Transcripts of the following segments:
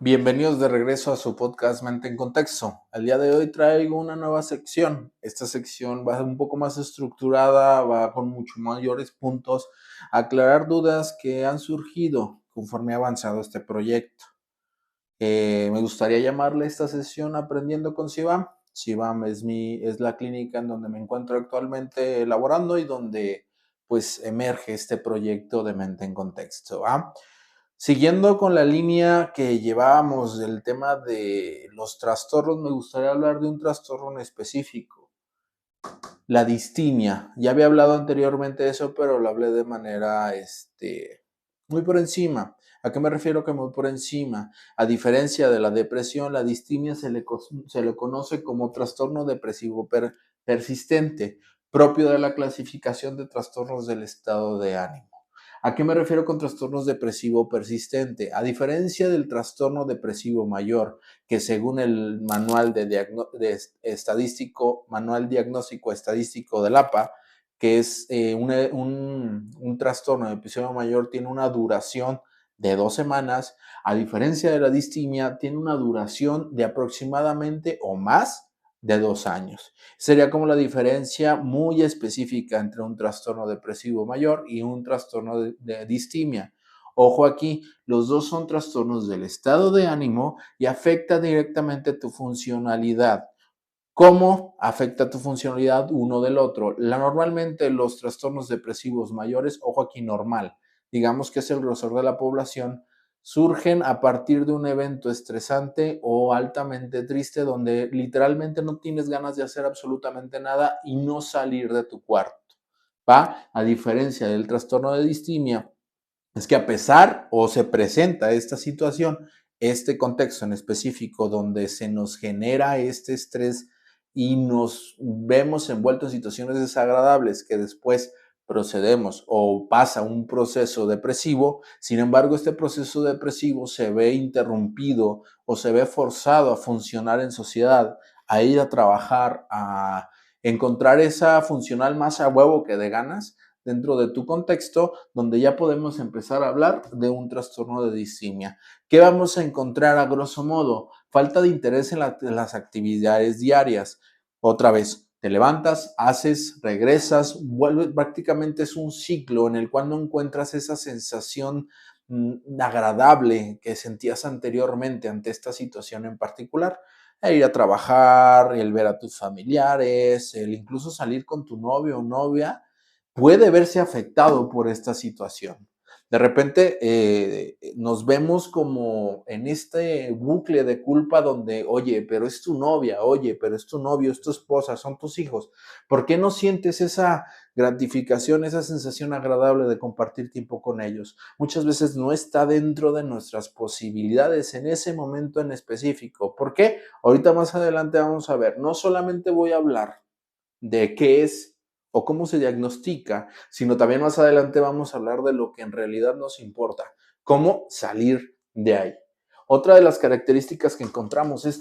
Bienvenidos de regreso a su podcast Mente en Contexto. El día de hoy traigo una nueva sección. Esta sección va a ser un poco más estructurada, va con mucho mayores puntos, a aclarar dudas que han surgido conforme ha avanzado este proyecto. Me gustaría llamarle esta sesión Aprendiendo con Sivam. Sivam es la clínica en donde me encuentro actualmente elaborando y donde pues emerge este proyecto de Mente en Contexto. Siguiendo con la línea que llevábamos del tema de los trastornos, me gustaría hablar de un trastorno en específico, la distimia. Ya había hablado anteriormente de eso, pero lo hablé de manera muy por encima. ¿A qué me refiero que muy por encima? A diferencia de la depresión, la distimia se le conoce como trastorno depresivo persistente, propio de la clasificación de trastornos del estado de ánimo. ¿A qué me refiero con trastornos depresivo persistente? A diferencia del trastorno depresivo mayor, que según el manual diagnóstico estadístico del APA, que es un trastorno de episodio mayor, tiene una duración de 2 semanas, a diferencia de la distimia, tiene una duración de aproximadamente o más de 2 años. Sería como la diferencia muy específica entre un trastorno depresivo mayor y un trastorno de distimia. Ojo aquí, los dos son trastornos del estado de ánimo y afecta directamente tu funcionalidad. ¿Cómo afecta tu funcionalidad uno del otro? Normalmente los trastornos depresivos mayores, ojo aquí normal, digamos que es el grosor de la población, surgen a partir de un evento estresante o altamente triste donde literalmente no tienes ganas de hacer absolutamente nada y no salir de tu cuarto. ¿Va? A diferencia del trastorno de distimia, es que a pesar o se presenta esta situación, este contexto en específico donde se nos genera este estrés y nos vemos envueltos en situaciones desagradables que después procedemos o pasa un proceso depresivo, sin embargo este proceso depresivo se ve interrumpido o se ve forzado a funcionar en sociedad, a ir a trabajar, a encontrar esa funcional más a huevo que de ganas, dentro de tu contexto, donde ya podemos empezar a hablar de un trastorno de distimia. ¿Qué vamos a encontrar a grosso modo? Falta de interés en las actividades diarias. Otra vez, te levantas, haces, regresas, vuelves, prácticamente es un ciclo en el cual no encuentras esa sensación agradable que sentías anteriormente ante esta situación en particular. El ir a trabajar, el ver a tus familiares, el incluso salir con tu novio o novia, puede verse afectado por esta situación. De repente nos vemos como en este bucle de culpa donde, oye, pero es tu novia, oye, pero es tu novio, es tu esposa, son tus hijos. ¿Por qué no sientes esa gratificación, esa sensación agradable de compartir tiempo con ellos? Muchas veces no está dentro de nuestras posibilidades en ese momento en específico. ¿Por qué? Ahorita más adelante vamos a ver, no solamente voy a hablar de qué es o cómo se diagnostica, sino también más adelante vamos a hablar de lo que en realidad nos importa, cómo salir de ahí. Otra de las características que encontramos es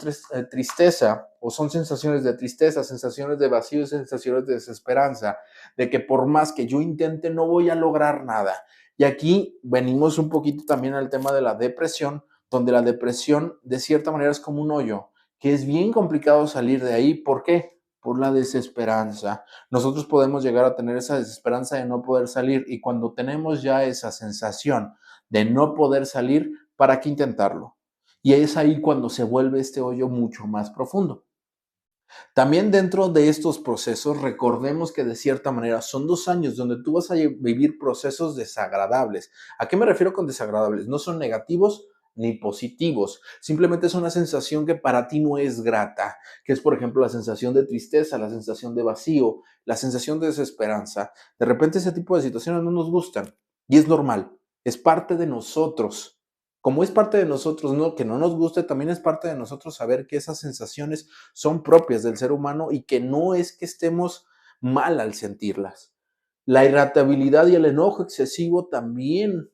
tristeza, o son sensaciones de tristeza, sensaciones de vacío, sensaciones de desesperanza, de que por más que yo intente no voy a lograr nada. Y aquí venimos un poquito también al tema de la depresión, donde la depresión de cierta manera es como un hoyo, que es bien complicado salir de ahí. ¿Por qué? Por la desesperanza. Nosotros podemos llegar a tener esa desesperanza de no poder salir, y cuando tenemos ya esa sensación de no poder salir, ¿para qué intentarlo? Y es ahí cuando se vuelve este hoyo mucho más profundo. También dentro de estos procesos, recordemos que de cierta manera son 2 años donde tú vas a vivir procesos desagradables. ¿A qué me refiero con desagradables? No son negativos ni positivos, simplemente es una sensación que para ti no es grata, que es por ejemplo la sensación de tristeza, la sensación de vacío, la sensación de desesperanza. De repente ese tipo de situaciones no nos gustan y es normal, es parte de nosotros. Como es parte de nosotros, no, que no nos guste, también es parte de nosotros saber que esas sensaciones son propias del ser humano y que no es que estemos mal al sentirlas. La irritabilidad y el enojo excesivo también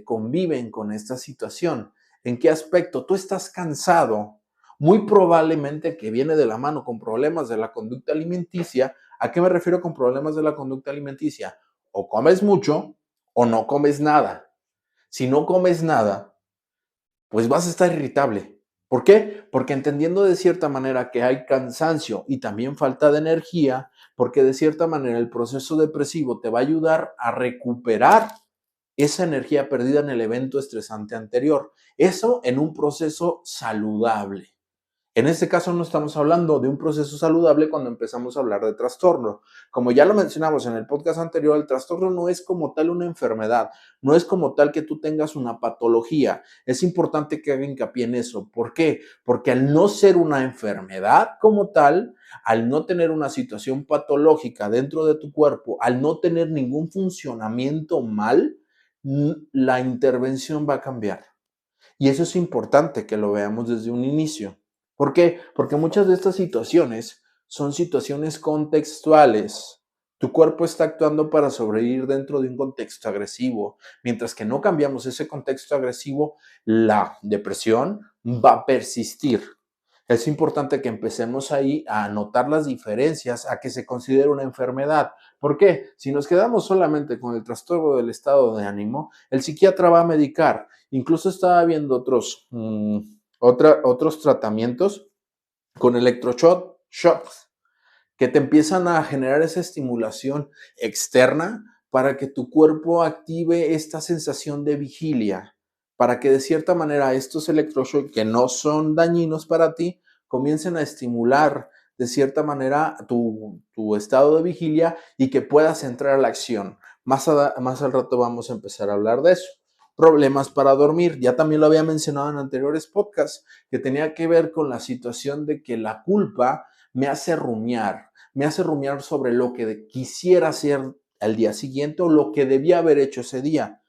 conviven con esta situación. ¿En qué aspecto? Tú estás cansado, muy probablemente que viene de la mano con problemas de la conducta alimenticia. ¿A qué me refiero con problemas de la conducta alimenticia? O comes mucho o no comes nada. Si no comes nada, pues vas a estar irritable. ¿Por qué? Porque entendiendo de cierta manera que hay cansancio y también falta de energía, porque de cierta manera el proceso depresivo te va a ayudar a recuperar esa energía perdida en el evento estresante anterior. Eso en un proceso saludable. En este caso no estamos hablando de un proceso saludable cuando empezamos a hablar de trastorno. Como ya lo mencionamos en el podcast anterior, el trastorno no es como tal una enfermedad, no es como tal que tú tengas una patología. Es importante que haga hincapié en eso. ¿Por qué? Porque al no ser una enfermedad como tal, al no tener una situación patológica dentro de tu cuerpo, al no tener ningún funcionamiento mal, la intervención va a cambiar. Y eso es importante que lo veamos desde un inicio. ¿Por qué? Porque muchas de estas situaciones son situaciones contextuales. Tu cuerpo está actuando para sobrevivir dentro de un contexto agresivo. Mientras que no cambiamos ese contexto agresivo, la depresión va a persistir. Es importante que empecemos ahí a notar las diferencias, a que se considere una enfermedad. ¿Por qué? Si nos quedamos solamente con el trastorno del estado de ánimo, el psiquiatra va a medicar. Incluso estaba viendo otros tratamientos con electroshocks que te empiezan a generar esa estimulación externa para que tu cuerpo active esta sensación de vigilia, para que de cierta manera estos electroshocks que no son dañinos para ti comiencen a estimular de cierta manera tu estado de vigilia y que puedas entrar a la acción. Más al rato vamos a empezar a hablar de eso. Problemas para dormir, ya también lo había mencionado en anteriores podcasts, que tenía que ver con la situación de que la culpa me hace rumiar sobre lo que quisiera hacer al día siguiente o lo que debía haber hecho ese día.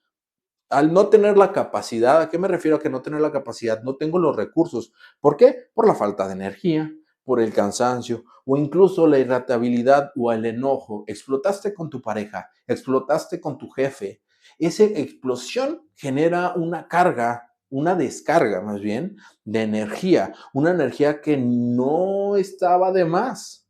Al no tener la capacidad, ¿a qué me refiero a que no tener la capacidad? No tengo los recursos. ¿Por qué? Por la falta de energía, por el cansancio o incluso la irritabilidad o el enojo. Explotaste con tu pareja, explotaste con tu jefe. Esa explosión genera una carga, una descarga más bien, de energía, una energía que no estaba de más,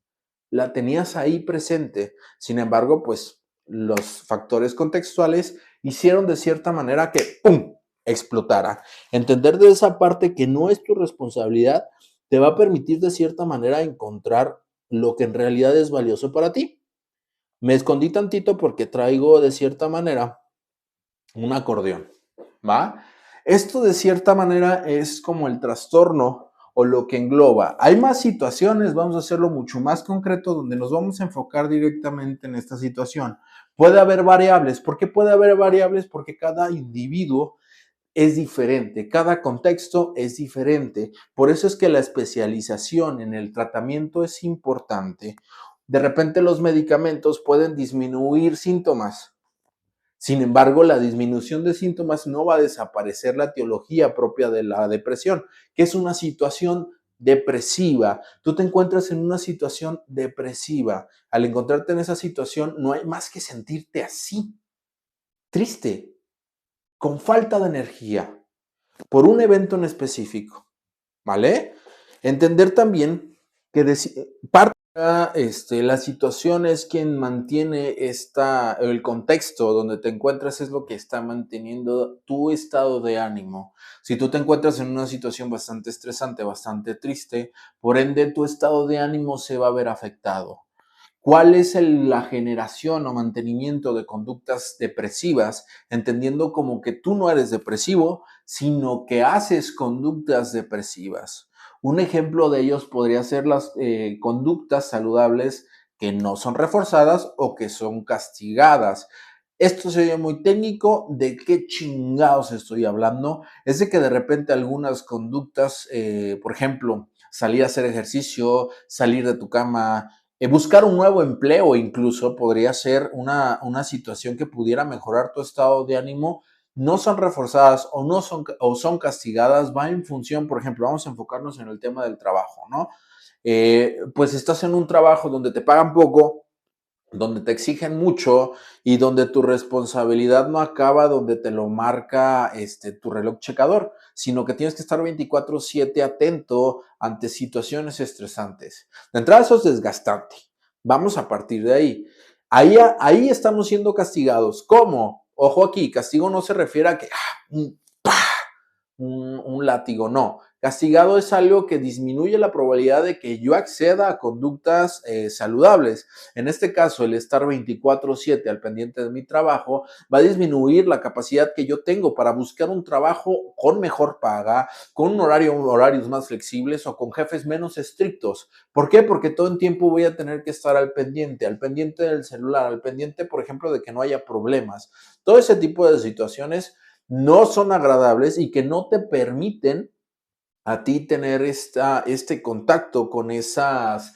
la tenías ahí presente. Sin embargo, pues los factores contextuales hicieron de cierta manera que ¡pum! Explotara. Entender de esa parte que no es tu responsabilidad te va a permitir de cierta manera encontrar lo que en realidad es valioso para ti. Me escondí tantito porque traigo de cierta manera un acordeón, ¿va? Esto de cierta manera es como el trastorno o lo que engloba. Hay más situaciones, vamos a hacerlo mucho más concreto, donde nos vamos a enfocar directamente en esta situación. Puede haber variables. ¿Por qué puede haber variables? Porque cada individuo es diferente, cada contexto es diferente. Por eso es que la especialización en el tratamiento es importante. De repente los medicamentos pueden disminuir síntomas. Sin embargo, la disminución de síntomas no va a desaparecer la etiología propia de la depresión, que es una situación depresiva. Tú te encuentras en una situación depresiva. Al encontrarte en esa situación, no hay más que sentirte así, triste, con falta de energía, por un evento en específico, ¿vale? Entender también que parte la situación es quien mantiene el contexto donde te encuentras es lo que está manteniendo tu estado de ánimo. Si tú te encuentras en una situación bastante estresante, bastante triste, por ende tu estado de ánimo se va a ver afectado. ¿Cuál es la generación o mantenimiento de conductas depresivas? Entendiendo como que tú no eres depresivo, sino que haces conductas depresivas. Un ejemplo de ellos podría ser las conductas saludables que no son reforzadas o que son castigadas. Esto se oye muy técnico. ¿De qué chingados estoy hablando? Es de que de repente algunas conductas, por ejemplo, salir a hacer ejercicio, salir de tu cama, buscar un nuevo empleo incluso podría ser una situación que pudiera mejorar tu estado de ánimo. No son reforzadas o no son, o son castigadas, va en función, por ejemplo, vamos a enfocarnos en el tema del trabajo, ¿no? Pues estás en un trabajo donde te pagan poco, donde te exigen mucho y donde tu responsabilidad no acaba donde te lo marca tu reloj checador, sino que tienes que estar 24/7 atento ante situaciones estresantes. De entrada eso es desgastante. Vamos a partir de ahí. Ahí estamos siendo castigados. ¿Cómo? Ojo aquí, castigo no se refiere a que un látigo, no. Castigado es algo que disminuye la probabilidad de que yo acceda a conductas saludables. En este caso, el estar 24/7 al pendiente de mi trabajo va a disminuir la capacidad que yo tengo para buscar un trabajo con mejor paga, con horarios más flexibles o con jefes menos estrictos. ¿Por qué? Porque todo el tiempo voy a tener que estar al pendiente del celular, al pendiente, por ejemplo, de que no haya problemas. Todo ese tipo de situaciones no son agradables y que no te permiten a ti tener este contacto con esas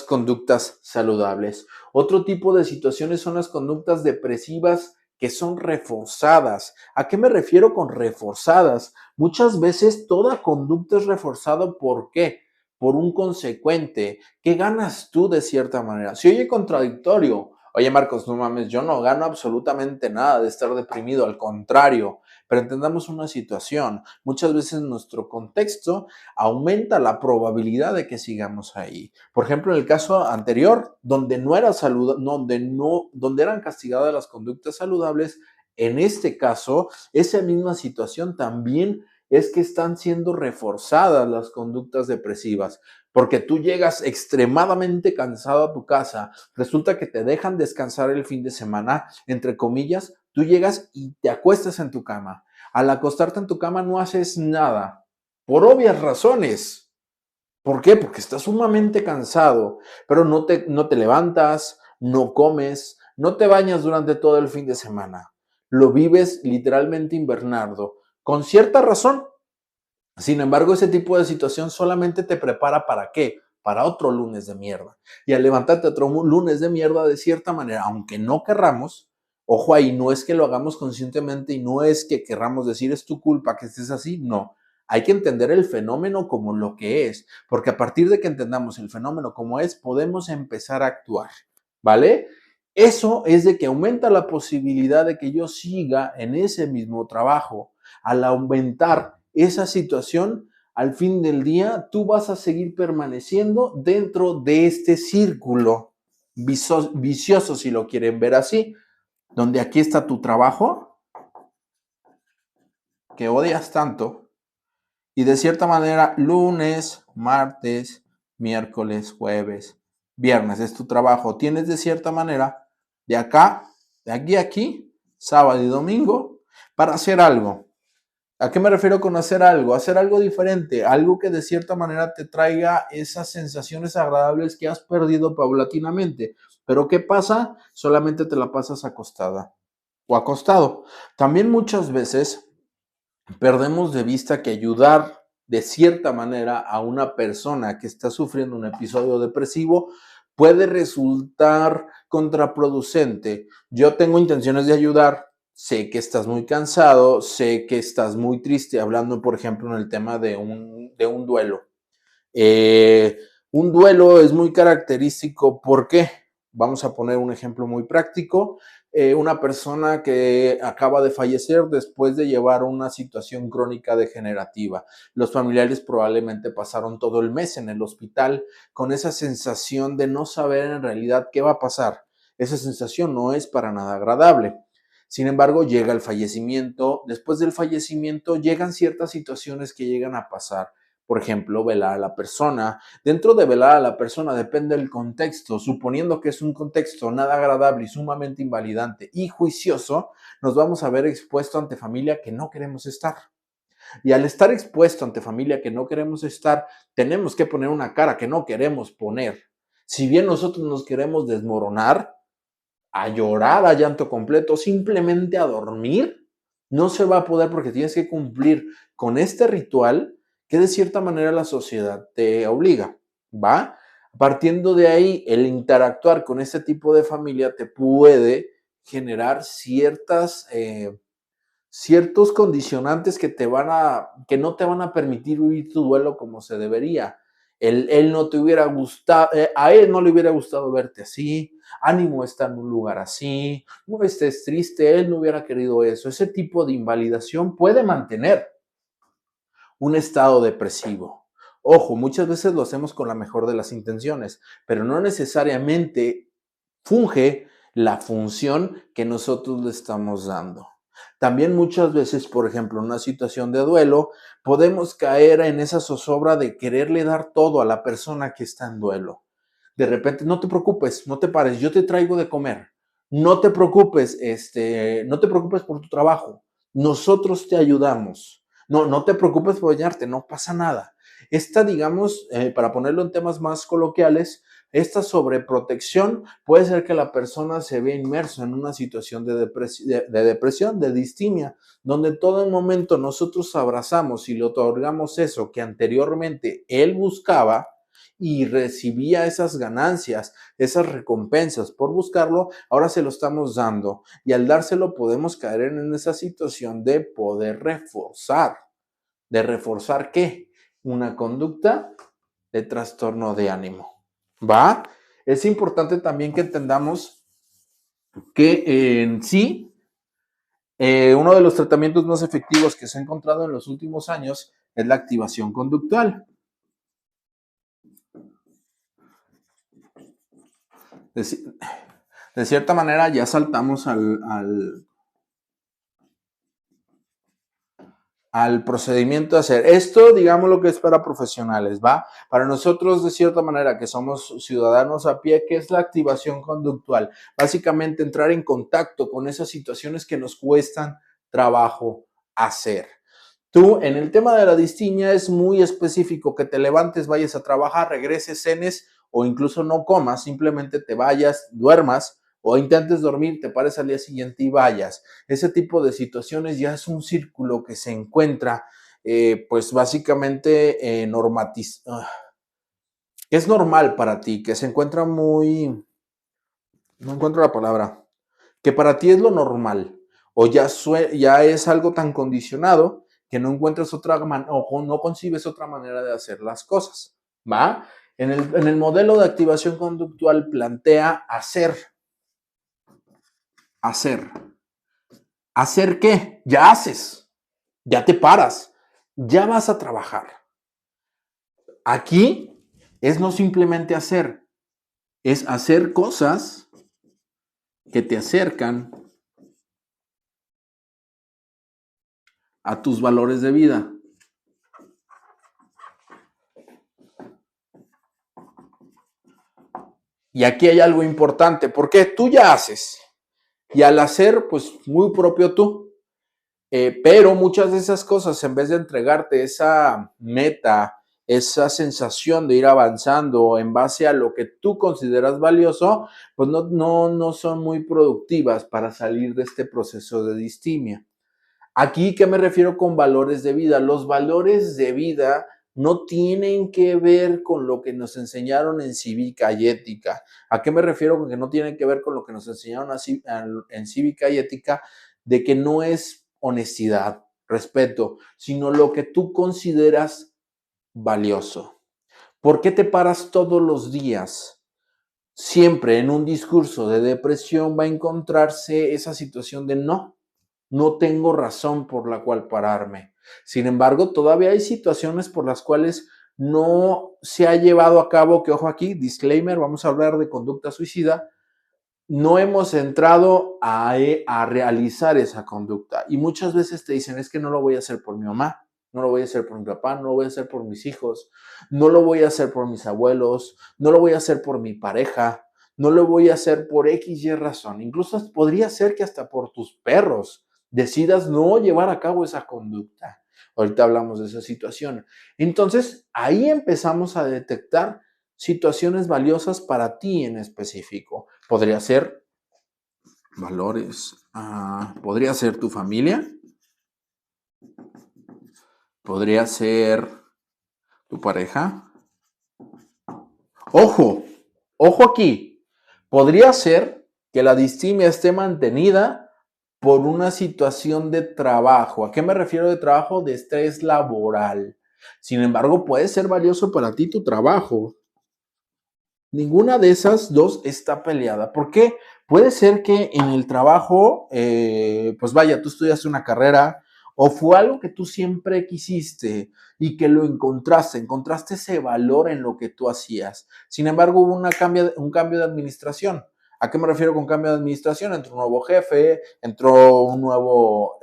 conductas saludables. Otro tipo de situaciones son las conductas depresivas que son reforzadas. ¿A qué me refiero con reforzadas? Muchas veces toda conducta es reforzada. ¿Por qué? Por un consecuente. ¿Qué ganas tú de cierta manera? Si oye contradictorio, oye Marcos, no mames, yo no gano absolutamente nada de estar deprimido, al contrario, pero entendamos una situación. Muchas veces nuestro contexto aumenta la probabilidad de que sigamos ahí. Por ejemplo, en el caso anterior, donde no era donde eran castigadas las conductas saludables, en este caso, esa misma situación también es que están siendo reforzadas las conductas depresivas, porque tú llegas extremadamente cansado a tu casa, resulta que te dejan descansar el fin de semana, entre comillas, tú llegas y te acuestas en tu cama. Al acostarte en tu cama no haces nada, por obvias razones. ¿Por qué? Porque estás sumamente cansado, pero no te levantas, no comes, no te bañas durante todo el fin de semana. Lo vives literalmente invernando, con cierta razón. Sin embargo, ese tipo de situación solamente te prepara ¿para qué? Para otro lunes de mierda. Y al levantarte otro lunes de mierda, de cierta manera, aunque no querramos, ojo ahí, no es que lo hagamos conscientemente y no es que querramos decir es tu culpa que estés así, no. Hay que entender el fenómeno como lo que es, porque a partir de que entendamos el fenómeno como es, podemos empezar a actuar, ¿vale? Eso es de que aumenta la posibilidad de que yo siga en ese mismo trabajo. Al aumentar esa situación, al fin del día, tú vas a seguir permaneciendo dentro de este círculo vicioso, si lo quieren ver así, donde aquí está tu trabajo que odias tanto y de cierta manera lunes, martes, miércoles, jueves, viernes es tu trabajo. Tienes de cierta manera de acá, de aquí a aquí, sábado y domingo para hacer algo. ¿A qué me refiero con hacer algo? Hacer algo diferente, algo que de cierta manera te traiga esas sensaciones agradables que has perdido paulatinamente. Pero ¿qué pasa? Solamente te la pasas acostada o acostado. También muchas veces perdemos de vista que ayudar de cierta manera a una persona que está sufriendo un episodio depresivo puede resultar contraproducente. Yo tengo intenciones de ayudar, sé que estás muy cansado, sé que estás muy triste, hablando por ejemplo en el tema de un duelo. Eh, un duelo es muy característico. ¿Por qué? Vamos a poner un ejemplo muy práctico. Una persona que acaba de fallecer después de llevar una situación crónica degenerativa. Los familiares probablemente pasaron todo el mes en el hospital con esa sensación de no saber en realidad qué va a pasar. Esa sensación no es para nada agradable. Sin embargo, llega el fallecimiento. Después del fallecimiento llegan ciertas situaciones que llegan a pasar. Por ejemplo, velar a la persona. Dentro de velar a la persona depende del contexto. Suponiendo que es un contexto nada agradable y sumamente invalidante y juicioso, nos vamos a ver expuesto ante familia que no queremos estar. Y al estar expuesto ante familia que no queremos estar, tenemos que poner una cara que no queremos poner. Si bien nosotros nos queremos desmoronar, a llorar a llanto completo, simplemente a dormir, no se va a poder porque tienes que cumplir con este ritual que de cierta manera la sociedad te obliga, ¿va? Partiendo de ahí, el interactuar con este tipo de familia te puede generar ciertos condicionantes que no te van a permitir vivir tu duelo como se debería. Él no te hubiera gustado, a él no le hubiera gustado verte así, ánimo está en un lugar así, no estés triste, él no hubiera querido eso. Ese tipo de invalidación puede mantener un estado depresivo. Ojo, muchas veces lo hacemos con la mejor de las intenciones, pero no necesariamente funge la función que nosotros le estamos dando. También muchas veces, por ejemplo, en una situación de duelo, podemos caer en esa zozobra de quererle dar todo a la persona que está en duelo. De repente, no te preocupes, no te pares, yo te traigo de comer. No te preocupes, no te preocupes por tu trabajo. Nosotros te ayudamos. No te preocupes por bañarte, no pasa nada. Esta, digamos, para ponerlo en temas más coloquiales, esta sobreprotección puede ser que la persona se vea inmersa en una situación de depresión, de distimia, donde todo el momento nosotros abrazamos y le otorgamos eso que anteriormente él buscaba y recibía esas ganancias, esas recompensas por buscarlo, ahora se lo estamos dando. Y al dárselo podemos caer en esa situación de poder reforzar. ¿De reforzar qué? Una conducta de trastorno de ánimo. ¿Va? Es importante también que entendamos que en sí, uno de los tratamientos más efectivos que se ha encontrado en los últimos años es la activación conductual. De cierta manera ya saltamos al procedimiento de hacer. Esto, digamos lo que es para profesionales, ¿va? Para nosotros, de cierta manera, que somos ciudadanos a pie, ¿qué es la activación conductual? Básicamente entrar en contacto con esas situaciones que nos cuestan trabajo hacer. Tú, en el tema de la distimia, es muy específico que te levantes, vayas a trabajar, regreses, cenes o incluso no comas, simplemente te vayas, duermas o intentes dormir, te pares al día siguiente y vayas. Ese tipo de situaciones ya es un círculo que se encuentra, pues básicamente es normal para ti, que se encuentra muy, no encuentro la palabra, que para ti es lo normal o ya es algo tan condicionado que no encuentras o no concibes otra manera de hacer las cosas, ¿va? En el modelo de activación conductual plantea hacer. Hacer. ¿Hacer qué? Ya haces, ya te paras, ya vas a trabajar. Aquí es no simplemente hacer, es hacer cosas que te acercan a tus valores de vida. Y aquí hay algo importante, porque tú ya haces, y al hacer, pues muy propio tú, pero muchas de esas cosas, en vez de entregarte esa meta, esa sensación de ir avanzando en base a lo que tú consideras valioso, pues no son muy productivas para salir de este proceso de distimia. Aquí, ¿qué me refiero con valores de vida? Los valores de vida no tienen que ver con lo que nos enseñaron en cívica y ética. ¿A qué me refiero con que no tienen que ver con lo que nos enseñaron en cívica y ética? De que no es honestidad, respeto, sino lo que tú consideras valioso. ¿Por qué te paras todos los días? Siempre en un discurso de depresión va a encontrarse esa situación de no tengo razón por la cual pararme. Sin embargo, todavía hay situaciones por las cuales no se ha llevado a cabo, que ojo aquí, disclaimer, vamos a hablar de conducta suicida, no hemos entrado a realizar esa conducta. Y muchas veces te dicen, es que no lo voy a hacer por mi mamá, no lo voy a hacer por mi papá, no lo voy a hacer por mis hijos, no lo voy a hacer por mis abuelos, no lo voy a hacer por mi pareja, no lo voy a hacer por X y razón. Incluso podría ser que hasta por tus perros decidas no llevar a cabo esa conducta. Ahorita hablamos de esa situación. Entonces, ahí empezamos a detectar situaciones valiosas para ti en específico. Podría ser valores, podría ser tu familia, podría ser tu pareja. Ojo, ojo aquí. Podría ser que la distimia esté mantenida por una situación de trabajo. ¿A qué me refiero de trabajo? De estrés laboral. Sin embargo, puede ser valioso para ti tu trabajo. Ninguna de esas dos está peleada. ¿Por qué? Puede ser que en el trabajo, pues vaya, tú estudiaste una carrera o fue algo que tú siempre quisiste y que lo encontraste ese valor en lo que tú hacías. Sin embargo, hubo un cambio de administración. ¿A qué me refiero con cambio de administración? Entró un nuevo jefe, entró un nuevo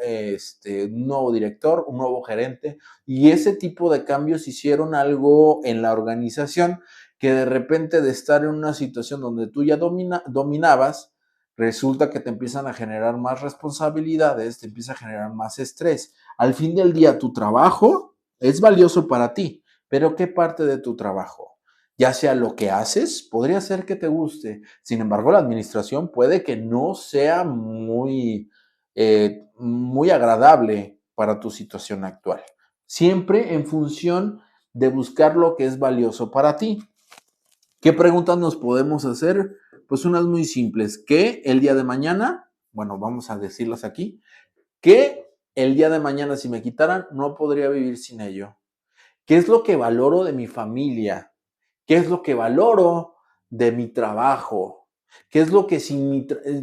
director, un nuevo gerente, y ese tipo de cambios hicieron algo en la organización que de repente de estar en una situación donde tú ya dominabas, resulta que te empiezan a generar más responsabilidades, te empieza a generar más estrés. Al fin del día, tu trabajo es valioso para ti, pero ¿qué parte de tu trabajo? Ya sea lo que haces, podría ser que te guste. Sin embargo, la administración puede que no sea muy agradable para tu situación actual. Siempre en función de buscar lo que es valioso para ti. ¿Qué preguntas nos podemos hacer? Pues unas muy simples. ¿Qué el día de mañana? Bueno, vamos a decirlas aquí. ¿Qué el día de mañana si me quitaran no podría vivir sin ello? ¿Qué es lo que valoro de mi familia? ¿Qué es lo que valoro de mi trabajo? ¿Qué es lo que,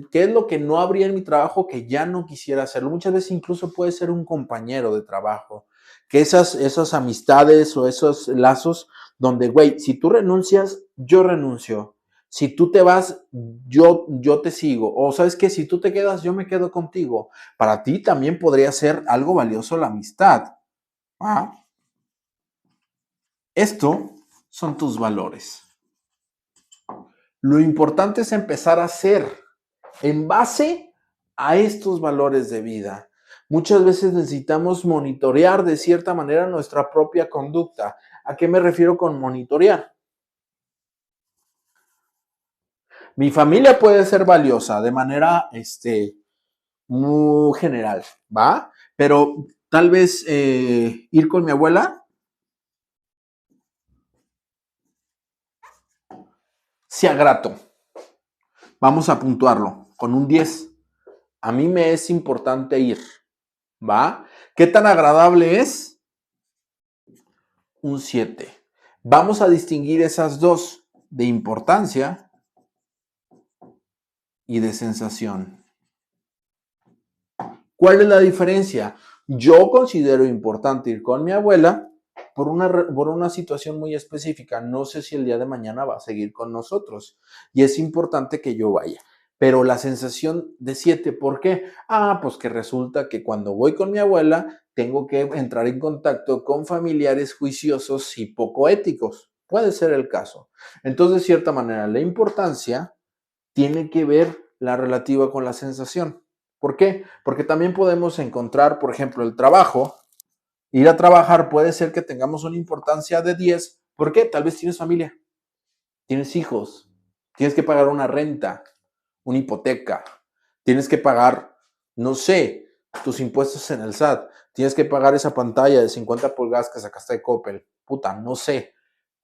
qué es lo que no habría en mi trabajo que ya no quisiera hacerlo? Muchas veces incluso puede ser un compañero de trabajo. Que esas amistades o esos lazos donde, güey, si tú renuncias, yo renuncio. Si tú te vas, yo te sigo. O sabes que si tú te quedas, yo me quedo contigo. Para ti también podría ser algo valioso la amistad. ¿Ah? Esto son tus valores. Lo importante es empezar a hacer en base a estos valores de vida. Muchas veces necesitamos monitorear de cierta manera nuestra propia conducta. ¿A qué me refiero con monitorear? Mi familia puede ser valiosa de manera muy general, ¿va? Pero tal vez ir con mi abuela sea grato. Vamos a puntuarlo con un 10. A mí me es importante ir, ¿va? ¿Qué tan agradable es? Un 7. Vamos a distinguir esas dos de importancia y de sensación. ¿Cuál es la diferencia? Yo considero importante ir con mi abuela por una situación muy específica. No sé si el día de mañana va a seguir con nosotros y es importante que yo vaya. Pero la sensación de 7, ¿por qué? Pues que resulta que cuando voy con mi abuela tengo que entrar en contacto con familiares juiciosos y poco éticos. Puede ser el caso. Entonces, de cierta manera, la importancia tiene que ver la relativa con la sensación. ¿Por qué? Porque también podemos encontrar, por ejemplo, el trabajo. Ir a trabajar puede ser que tengamos una importancia de 10. ¿Por qué? Tal vez tienes familia, tienes hijos, tienes que pagar una renta, una hipoteca, tienes que pagar, no sé, tus impuestos en el SAT, tienes que pagar esa pantalla de 50 pulgadas que sacaste de Coppel. Puta, no sé.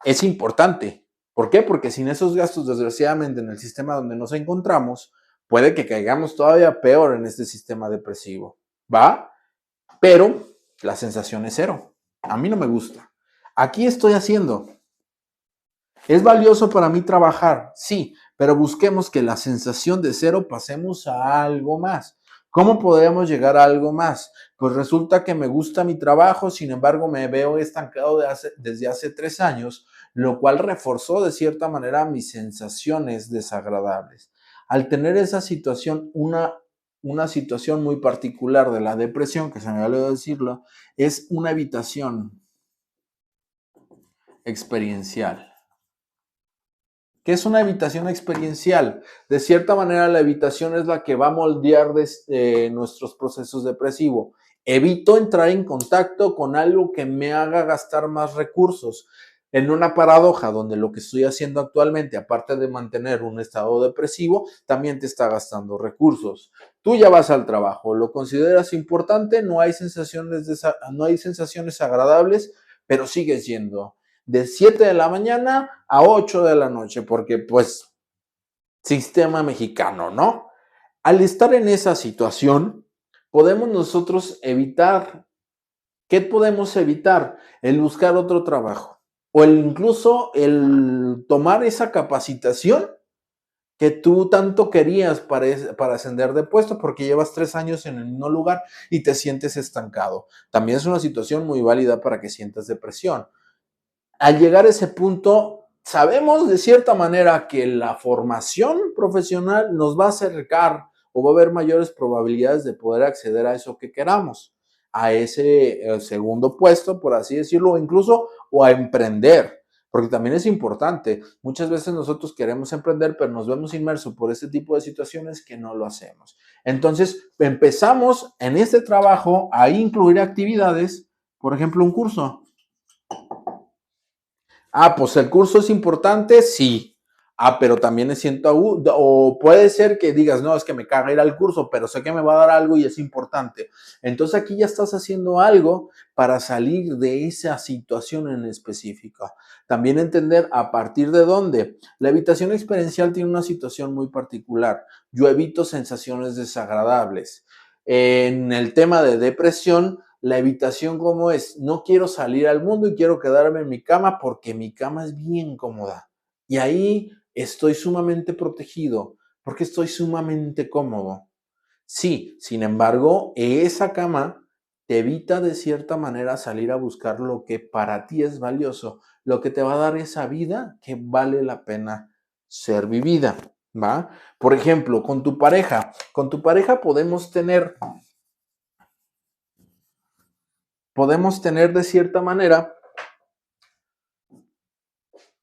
Es importante. ¿Por qué? Porque sin esos gastos, desgraciadamente, en el sistema donde nos encontramos, puede que caigamos todavía peor en este sistema depresivo. ¿Va? Pero la sensación es cero. A mí no me gusta. Aquí estoy haciendo. ¿Es valioso para mí trabajar? Sí, pero busquemos que la sensación de cero pasemos a algo más. ¿Cómo podemos llegar a algo más? Pues resulta que me gusta mi trabajo, sin embargo me veo estancado desde hace 3 años, lo cual reforzó de cierta manera mis sensaciones desagradables. Al tener esa situación, una situación muy particular de la depresión, que se me olvidó decirlo, es una evitación experiencial. ¿Qué es una evitación experiencial? De cierta manera, la evitación es la que va a moldear nuestros procesos depresivos. Evito entrar en contacto con algo que me haga gastar más recursos. En una paradoja donde lo que estoy haciendo actualmente, aparte de mantener un estado depresivo, también te está gastando recursos. Tú ya vas al trabajo, lo consideras importante, no hay sensaciones agradables, pero sigues yendo de 7 de la mañana a 8 de la noche, porque pues sistema mexicano, ¿no? Al estar en esa situación, podemos nosotros evitar, ¿qué podemos evitar? El buscar otro trabajo o incluso el tomar esa capacitación que tú tanto querías para ascender de puesto porque llevas 3 años en el mismo lugar y te sientes estancado. También es una situación muy válida para que sientas depresión. Al llegar a ese punto, sabemos de cierta manera que la formación profesional nos va a acercar o va a haber mayores probabilidades de poder acceder a eso que queramos, a ese segundo puesto, por así decirlo, o incluso o a emprender, porque también es importante. Muchas veces nosotros queremos emprender, pero nos vemos inmersos por este tipo de situaciones que no lo hacemos. Entonces, empezamos en este trabajo a incluir actividades, por ejemplo, un curso. Ah, pues el curso es importante, sí. Ah, pero también me siento o puede ser que digas, no, es que me caga ir al curso, pero sé que me va a dar algo y es importante. Entonces aquí ya estás haciendo algo para salir de esa situación en específico. También entender a partir de dónde. La evitación experiencial tiene una situación muy particular. Yo evito sensaciones desagradables. En el tema de depresión, la evitación como es, no quiero salir al mundo y quiero quedarme en mi cama porque mi cama es bien cómoda. Y ahí estoy sumamente protegido porque estoy sumamente cómodo. Sí, sin embargo, esa cama te evita de cierta manera salir a buscar lo que para ti es valioso, lo que te va a dar esa vida que vale la pena ser vivida, ¿va? Por ejemplo, con tu pareja podemos tener de cierta manera,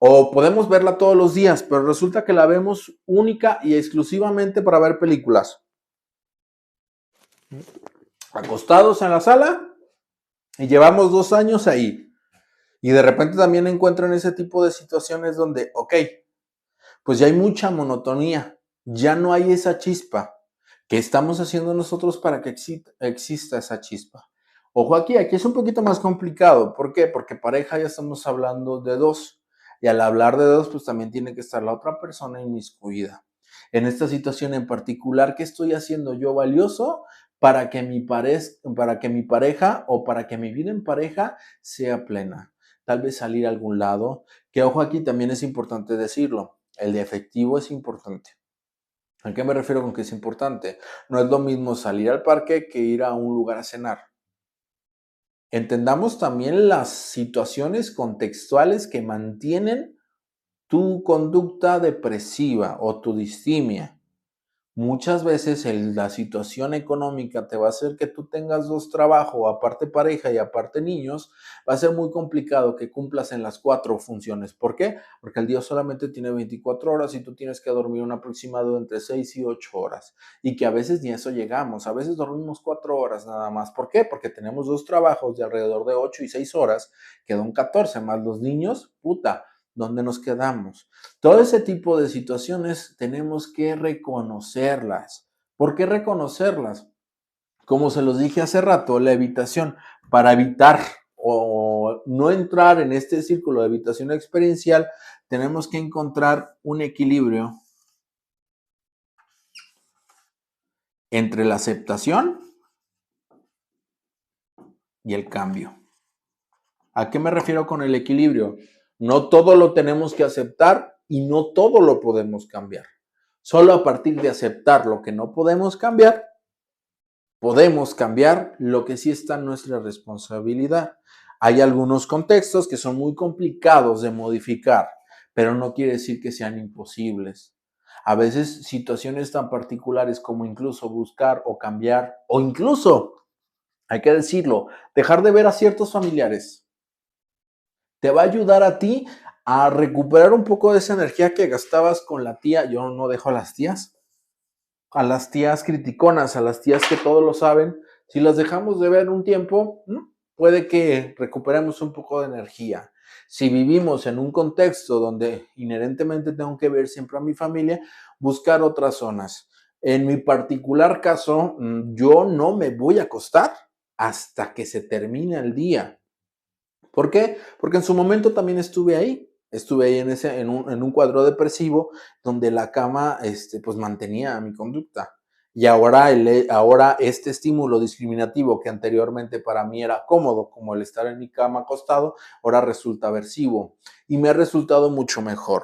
o podemos verla todos los días, pero resulta que la vemos única y exclusivamente para ver películas. Acostados en la sala y llevamos 2 años ahí. Y de repente también encuentran ese tipo de situaciones donde, ok, pues ya hay mucha monotonía, ya no hay esa chispa. ¿Qué estamos haciendo nosotros para que exista esa chispa? Ojo aquí es un poquito más complicado. ¿Por qué? Porque pareja ya estamos hablando de dos. Y al hablar de dos, pues también tiene que estar la otra persona inmiscuida. En esta situación en particular, ¿qué estoy haciendo yo valioso para que mi pareja o para que mi vida en pareja sea plena? Tal vez salir a algún lado, que ojo aquí también es importante decirlo, el de efectivo es importante. ¿A qué me refiero con que es importante? No es lo mismo salir al parque que ir a un lugar a cenar. Entendamos también las situaciones contextuales que mantienen tu conducta depresiva o tu distimia. Muchas veces la situación económica te va a hacer que tú tengas dos trabajos, aparte pareja y aparte niños, va a ser muy complicado que cumplas en las 4 funciones. ¿Por qué? Porque el día solamente tiene 24 horas y tú tienes que dormir un aproximado entre 6 y 8 horas. Y que a veces ni a eso llegamos, a veces dormimos 4 horas nada más. ¿Por qué? Porque tenemos dos trabajos de alrededor de 8 y 6 horas, quedan 14 más los niños, puta, ¿dónde nos quedamos? Todo ese tipo de situaciones tenemos que reconocerlas. ¿Por qué reconocerlas? Como se los dije hace rato, la evitación, para evitar o no entrar en este círculo de evitación experiencial, tenemos que encontrar un equilibrio entre la aceptación y el cambio. ¿A qué me refiero con el equilibrio? No todo lo tenemos que aceptar y no todo lo podemos cambiar. Solo a partir de aceptar lo que no podemos cambiar, podemos cambiar lo que sí está en nuestra responsabilidad. Hay algunos contextos que son muy complicados de modificar, pero no quiere decir que sean imposibles. A veces situaciones tan particulares como incluso buscar o cambiar, o incluso, hay que decirlo, dejar de ver a ciertos familiares, te va a ayudar a ti a recuperar un poco de esa energía que gastabas con la tía. Yo no dejo a las tías criticonas, a las tías que todo lo saben. Si las dejamos de ver un tiempo, puede que recuperemos un poco de energía. Si vivimos en un contexto donde inherentemente tengo que ver siempre a mi familia, buscar otras zonas. En mi particular caso, yo no me voy a acostar hasta que se termine el día. ¿Por qué? Porque en su momento también estuve ahí. Estuve ahí en un cuadro depresivo donde la cama pues mantenía mi conducta. Y ahora este estímulo discriminativo que anteriormente para mí era cómodo, como el estar en mi cama acostado, ahora resulta aversivo. Y me ha resultado mucho mejor.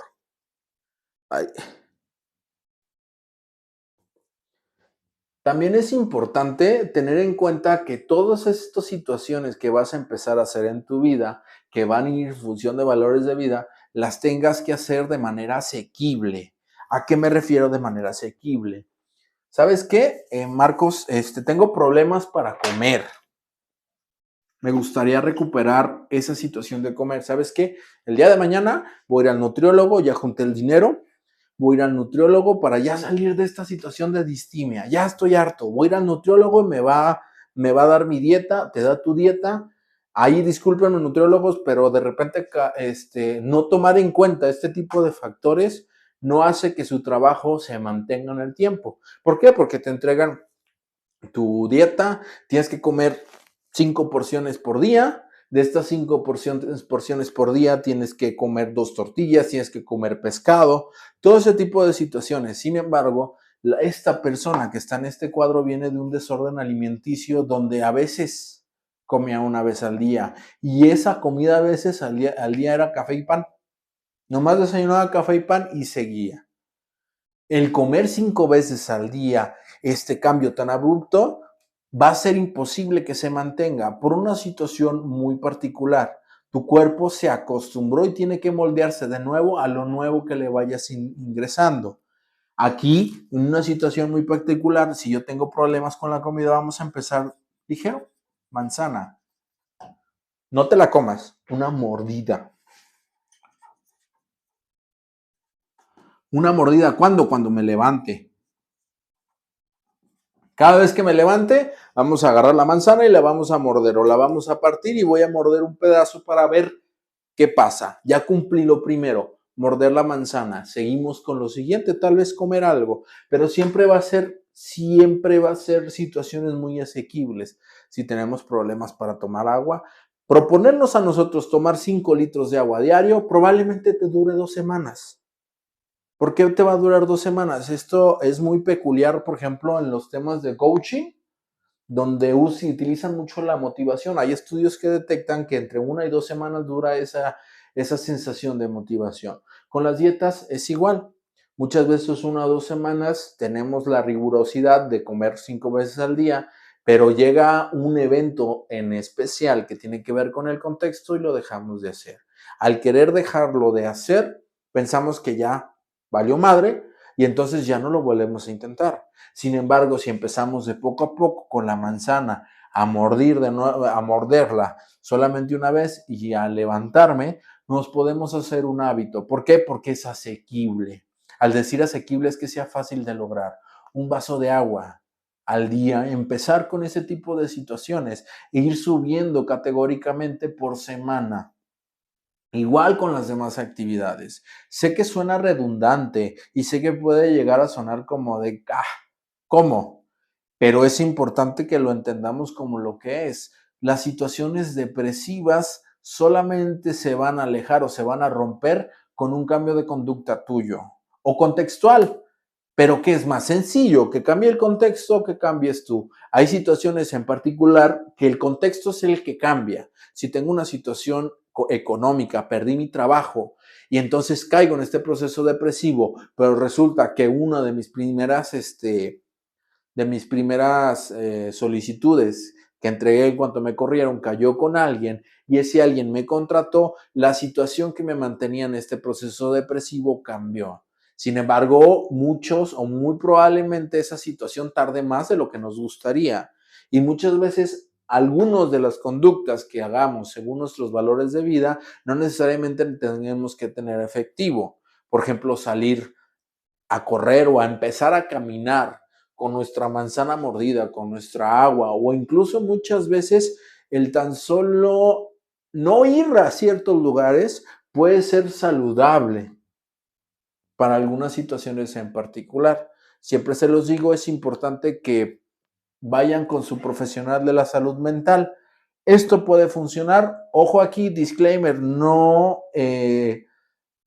Ay. También es importante tener en cuenta que todas estas situaciones que vas a empezar a hacer en tu vida, que van a ir en función de valores de vida, las tengas que hacer de manera asequible. ¿A qué me refiero de manera asequible? ¿Sabes qué, Marcos? Tengo problemas para comer. Me gustaría recuperar esa situación de comer. ¿Sabes qué? El día de mañana voy a ir al nutriólogo, ya junté el dinero, voy a ir al nutriólogo para ya salir de esta situación de distimia. Ya estoy harto. Voy a ir al nutriólogo y me va a dar mi dieta, te da tu dieta. Ahí discúlpenme nutriólogos, pero de repente no tomar en cuenta este tipo de factores no hace que su trabajo se mantenga en el tiempo. ¿Por qué? Porque te entregan tu dieta, tienes que comer 5 porciones por día. De estas 5 porciones por día tienes que comer 2 tortillas, tienes que comer pescado, todo ese tipo de situaciones. Sin embargo, esta persona que está en este cuadro viene de un desorden alimenticio donde a veces comía una vez al día y esa comida a veces al día era café y pan. Nomás desayunaba café y pan y seguía. El comer 5 veces al día este cambio tan abrupto va a ser imposible que se mantenga por una situación muy particular. Tu cuerpo se acostumbró y tiene que moldearse de nuevo a lo nuevo que le vayas ingresando. Aquí, en una situación muy particular, si yo tengo problemas con la comida, vamos a empezar ligero. Manzana. No te la comas, una mordida. Una mordida, ¿cuándo? Cuando me levante. Cada vez que me levante, vamos a agarrar la manzana y la vamos a morder o la vamos a partir y voy a morder un pedazo para ver qué pasa. Ya cumplí lo primero, morder la manzana. Seguimos con lo siguiente, tal vez comer algo, pero siempre va a ser situaciones muy asequibles. Si tenemos problemas para tomar agua, proponernos a nosotros tomar 5 litros de agua diario probablemente te dure 2 semanas. ¿Por qué te va a durar 2 semanas? Esto es muy peculiar, por ejemplo, en los temas de coaching, donde utilizan mucho la motivación. Hay estudios que detectan que entre 1 y 2 semanas dura esa sensación de motivación. Con las dietas es igual. Muchas veces 1 o 2 semanas tenemos la rigurosidad de comer 5 veces al día, pero llega un evento en especial que tiene que ver con el contexto y lo dejamos de hacer. Al querer dejarlo de hacer, pensamos que ya valió madre y entonces ya no lo volvemos a intentar. Sin embargo, si empezamos de poco a poco con la manzana a morderla solamente una vez y a levantarme, nos podemos hacer un hábito. ¿Por qué? Porque es asequible. Al decir asequible es que sea fácil de lograr. Un vaso de agua al día, empezar con ese tipo de situaciones e ir subiendo categóricamente por semana. Igual con las demás actividades. Sé que suena redundante y sé que puede llegar a sonar como de, ¿cómo? Pero es importante que lo entendamos como lo que es. Las situaciones depresivas solamente se van a alejar o se van a romper con un cambio de conducta tuyo o contextual. Pero ¿qué es más sencillo? ¿Que cambie el contexto o que cambies tú? Hay situaciones en particular que el contexto es el que cambia. Si tengo una situación económica, perdí mi trabajo y entonces caigo en este proceso depresivo, pero resulta que una de mis primeras solicitudes que entregué en cuanto me corrieron cayó con alguien y ese alguien me contrató, la situación que me mantenía en este proceso depresivo cambió. Sin embargo, muchos o muy probablemente esa situación tarde más de lo que nos gustaría y muchas veces algunas de las conductas que hagamos según nuestros valores de vida no necesariamente tenemos que tener efectivo. Por ejemplo, salir a correr o a empezar a caminar con nuestra manzana mordida, con nuestra agua, o incluso muchas veces el tan solo no ir a ciertos lugares puede ser saludable para algunas situaciones en particular. Siempre se los digo, es importante que vayan con su profesional de la salud mental. Esto puede funcionar. Ojo aquí, disclaimer,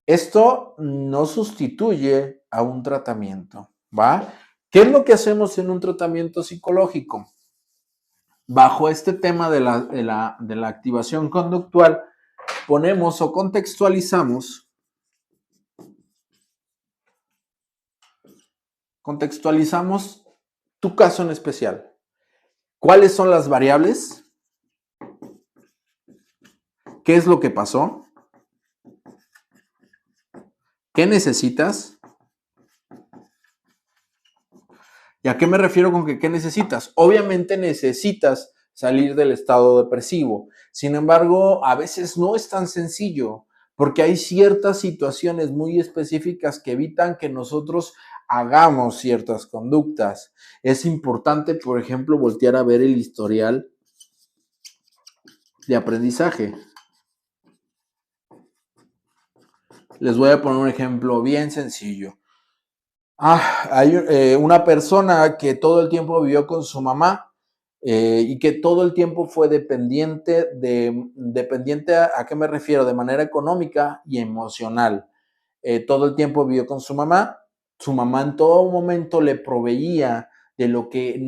esto no sustituye a un tratamiento, ¿va? ¿Qué es lo que hacemos en un tratamiento psicológico? Bajo este tema de la activación conductual, ponemos o contextualizamos tu caso en especial. ¿Cuáles son las variables? ¿Qué es lo que pasó? ¿Qué necesitas? ¿Y a qué me refiero con que qué necesitas? Obviamente necesitas salir del estado depresivo. Sin embargo, a veces no es tan sencillo porque hay ciertas situaciones muy específicas que evitan que nosotros hagamos ciertas conductas. Es importante, por ejemplo, voltear a ver el historial de aprendizaje. Les voy a poner un ejemplo bien sencillo. Hay una persona que todo el tiempo vivió con su mamá y que todo el tiempo fue dependiente a qué me refiero, de manera económica y emocional. Todo el tiempo vivió con su mamá en todo momento le proveía de lo que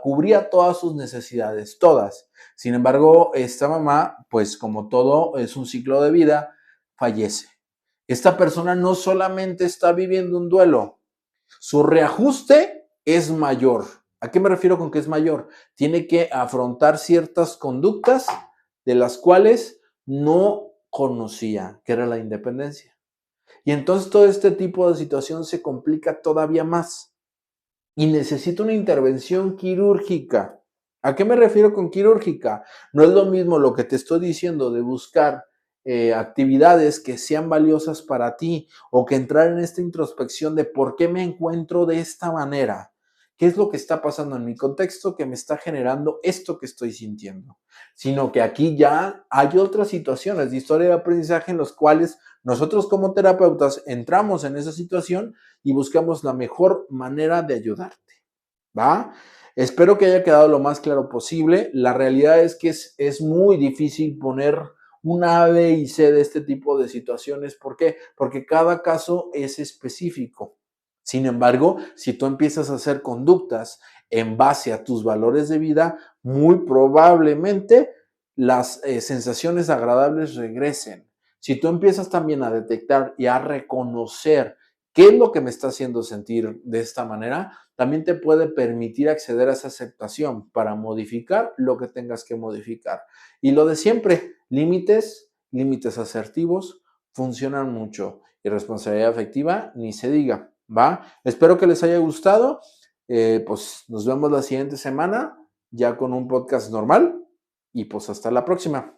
cubría todas sus necesidades, todas. Sin embargo, esta mamá, pues como todo es un ciclo de vida, fallece. Esta persona no solamente está viviendo un duelo, su reajuste es mayor. ¿A qué me refiero con que es mayor? Tiene que afrontar ciertas conductas de las cuales no conocía, que era la independencia. Y entonces todo este tipo de situación se complica todavía más y necesita una intervención quirúrgica. ¿A qué me refiero con quirúrgica? No es lo mismo lo que te estoy diciendo de buscar actividades que sean valiosas para ti o que entrar en esta introspección de por qué me encuentro de esta manera. ¿Qué es lo que está pasando en mi contexto que me está generando esto que estoy sintiendo? Sino que aquí ya hay otras situaciones de historia de aprendizaje en los cuales nosotros como terapeutas entramos en esa situación y buscamos la mejor manera de ayudarte, ¿va? Espero que haya quedado lo más claro posible. La realidad es que es muy difícil poner un A, B y C de este tipo de situaciones. ¿Por qué? Porque cada caso es específico. Sin embargo, si tú empiezas a hacer conductas en base a tus valores de vida, muy probablemente las sensaciones agradables regresen. Si tú empiezas también a detectar y a reconocer qué es lo que me está haciendo sentir de esta manera, también te puede permitir acceder a esa aceptación para modificar lo que tengas que modificar. Y lo de siempre, límites asertivos, funcionan mucho. Y responsabilidad afectiva, ni se diga, ¿va? Espero que les haya gustado. Pues nos vemos la siguiente semana, ya con un podcast normal. Y pues hasta la próxima.